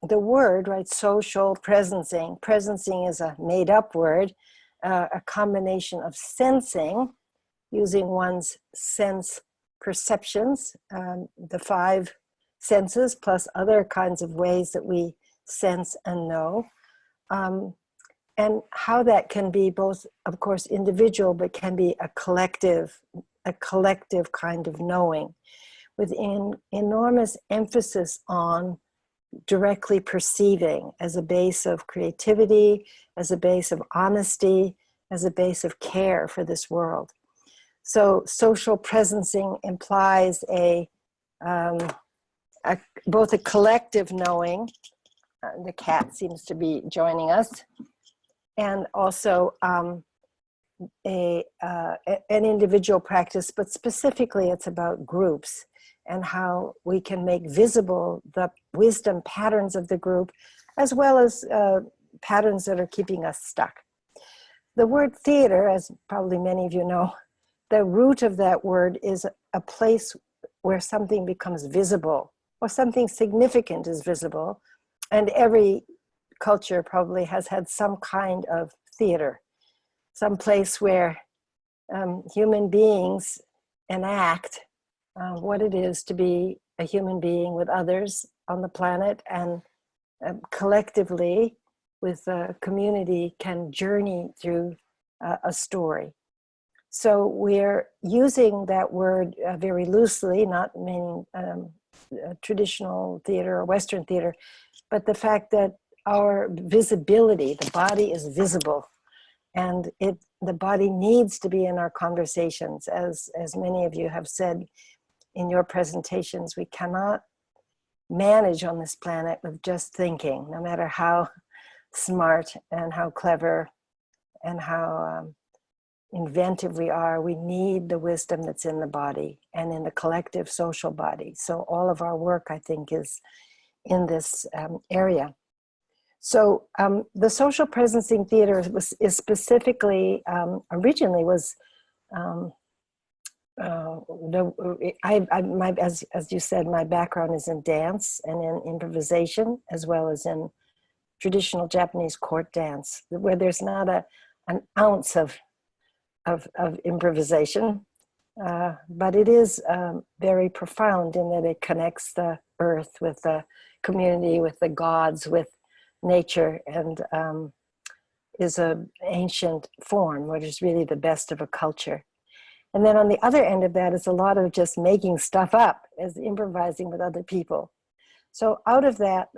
the word, right, social presencing. Presencing is a made-up word, a combination of sensing, using one's sense perceptions, the five senses, plus other kinds of ways that we sense and know, and how that can be both, of course, individual, but can be a collective kind of knowing, with enormous emphasis on directly perceiving as a base of creativity, as a base of honesty, as a base of care for this world. So social presencing implies both a collective knowing, the cat seems to be joining us, and also an individual practice, but specifically it's about groups and how we can make visible the wisdom patterns of the group, as well as patterns that are keeping us stuck. The word theater, as probably many of you know, the root of that word is a place where something becomes visible, or something significant is visible, and every culture probably has had some kind of theater, some place where human beings enact what it is to be a human being with others on the planet, and collectively with a community can journey through a story. So we're using that word very loosely, not meaning traditional theater or Western theater, but the fact that our visibility, the body is visible, and the body needs to be in our conversations. As many of you have said in your presentations, we cannot manage on this planet with just thinking, no matter how smart and how clever and how inventive we are. We need the wisdom that's in the body and in the collective social body. So all of our work, I think, is in this area. So the social presencing theater is specifically, originally was, as you said, my background is in dance and in improvisation, as well as in traditional Japanese court dance, where there's not an ounce of improvisation, but it is very profound in that it connects the earth with the community, with the gods, with nature, and is an ancient form, which is really the best of a culture. And then on the other end of that is a lot of just making stuff up, as improvising with other people. So out of that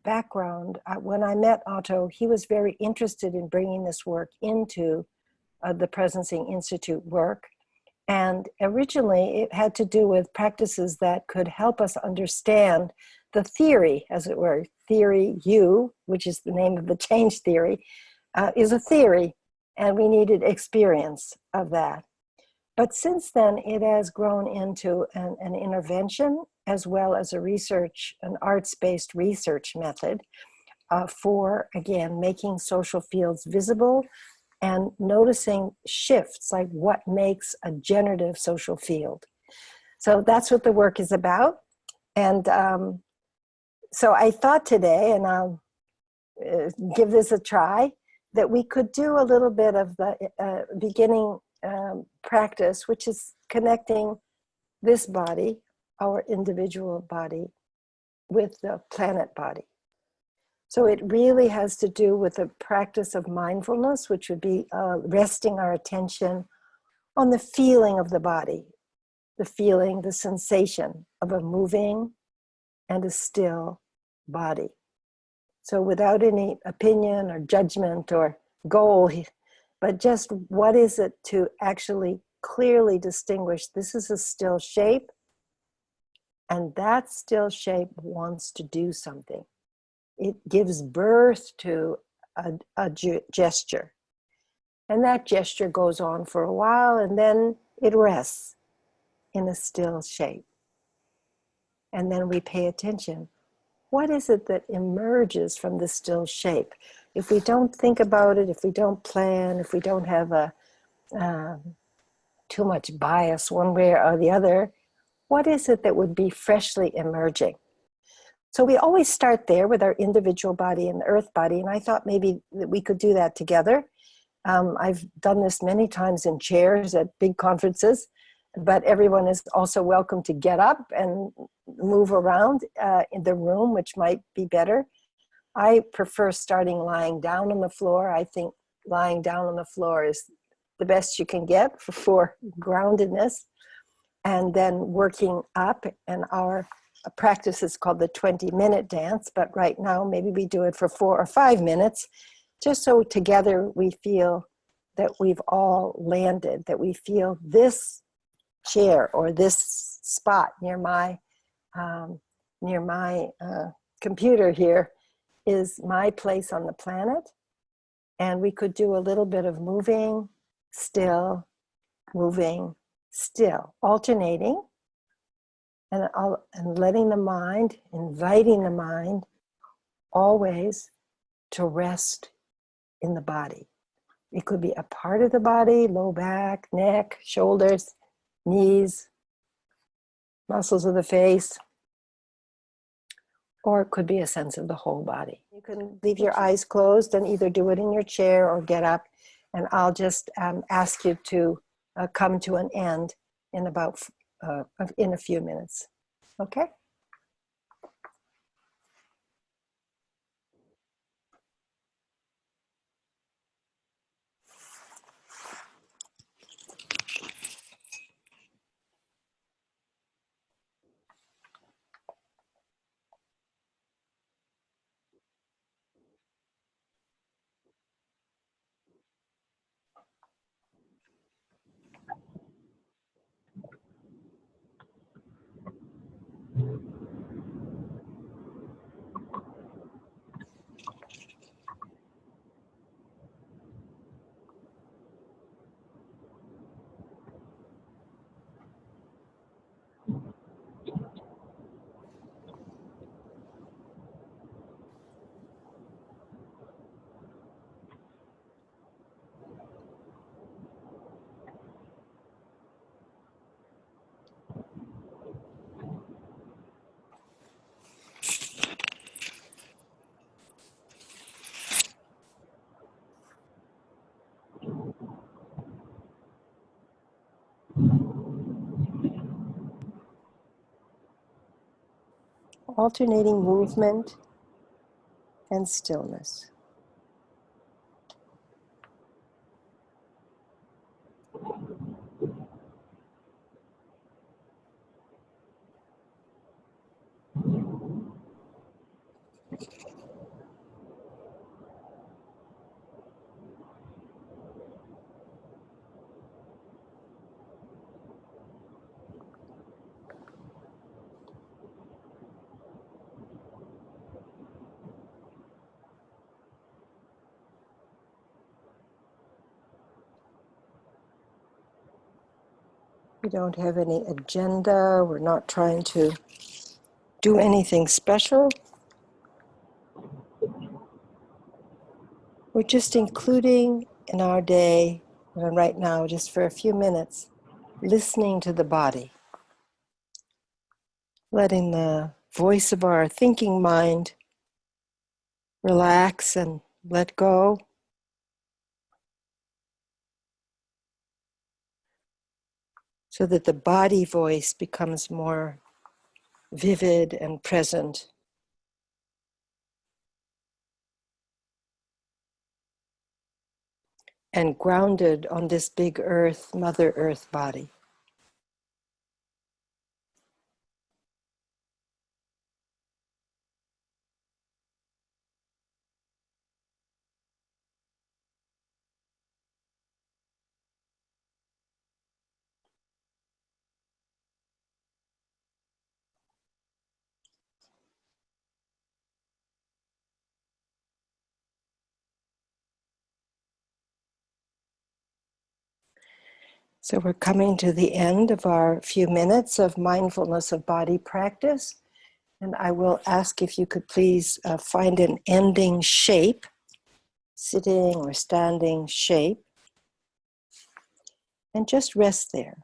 background, when I met Otto, he was very interested in bringing this work into the Presencing Institute work. And originally it had to do with practices that could help us understand the theory, as it were. Theory U, which is the name of the change theory, is a theory, and we needed experience of that. But since then, it has grown into an intervention, as well as a research, an arts-based research method for, again, making social fields visible and noticing shifts, like what makes a generative social field. So that's what the work is about. And so I thought today, and I'll give this a try, that we could do a little bit of the beginning practice, which is connecting this body, our individual body, with the planet body. So it really has to do with the practice of mindfulness, which would be resting our attention on the feeling of the body, the feeling, the sensation of a moving and a still body. So without any opinion or judgment or goal, but just what is it to actually clearly distinguish this is a still shape, and that still shape wants to do something. It gives birth to a gesture. And that gesture goes on for a while, and then it rests in a still shape. And then we pay attention. What is it that emerges from the still shape? If we don't think about it, if we don't plan, if we don't have too much bias one way or the other, what is it that would be freshly emerging? So we always start there with our individual body and the earth body, and I thought maybe that we could do that together. I've done this many times in chairs at big conferences, but everyone is also welcome to get up and move around in the room, which might be better. I prefer starting lying down on the floor. I think lying down on the floor is the best you can get for groundedness, and then working up. And our practice is called the 20-minute dance, but right now maybe we do it for 4 or 5 minutes, just so together we feel that we've all landed, that we feel this chair or this spot near my computer here is my place on the planet. And we could do a little bit of moving, still, moving, still, alternating, and letting the mind, inviting the mind always to rest in the body. It could be a part of the body, low back, neck, shoulders, knees, muscles of the face, or it could be a sense of the whole body. You can leave your eyes closed and either do it in your chair or get up, and I'll just ask you to come to an end in in a few minutes. Okay? Alternating movement and stillness. We don't have any agenda. We're not trying to do anything special. We're just including in our day, and right now, just for a few minutes, listening to the body. Letting the voice of our thinking mind relax and let go. So that the body voice becomes more vivid and present. And grounded on this big earth, Mother Earth body. So we're coming to the end of our few minutes of mindfulness of body practice. And I will ask if you could please find an ending shape, sitting or standing shape, and just rest there.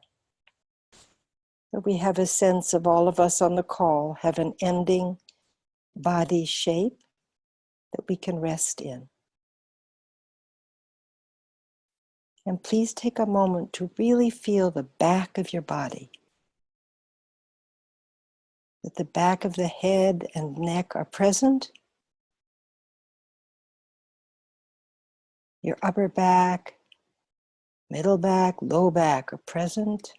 So we have a sense of all of us on the call have an ending body shape that we can rest in. And please take a moment to really feel the back of your body. That the back of the head and neck are present. Your upper back, middle back, low back are present.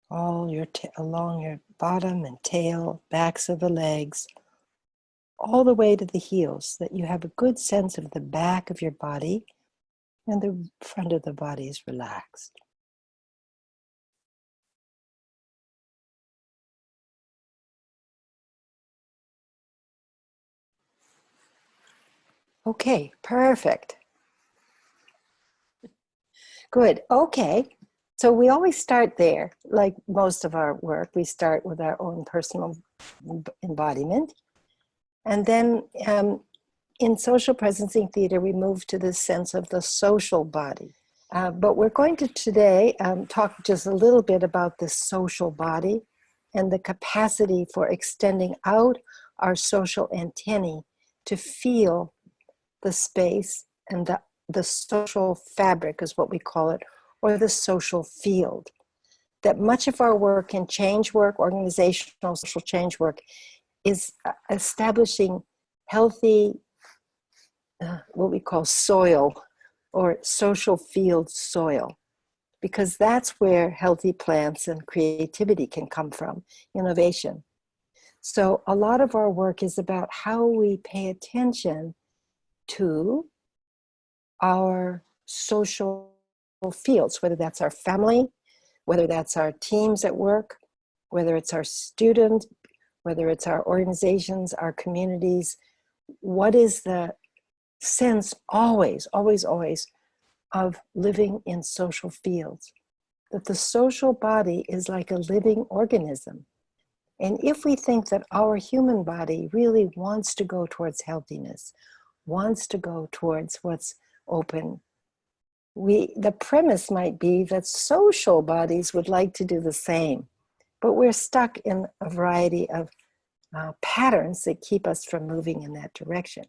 All along your bottom and tail, backs of the legs, all the way to the heels, that you have a good sense of the back of your body and the front of the body is relaxed. Okay, perfect. Good, okay. So we always start there, like most of our work. We start with our own personal embodiment. And then in social presencing theater, we move to this sense of the social body. But we're going to today talk just a little bit about the social body and the capacity for extending out our social antennae to feel the space and the social fabric is what we call it, or the social field. That much of our work in change work, organizational social change work, is establishing healthy, what we call soil, or social field soil, because that's where healthy plants and creativity can come from, innovation. So a lot of our work is about how we pay attention to our social fields, whether that's our family, whether that's our teams at work, whether it's our students, whether it's our organizations, our communities. What is the sense always, always, always of living in social fields? That the social body is like a living organism. And if we think that our human body really wants to go towards healthiness, wants to go towards what's open, the premise might be that social bodies would like to do the same, but we're stuck in a variety of patterns that keep us from moving in that direction.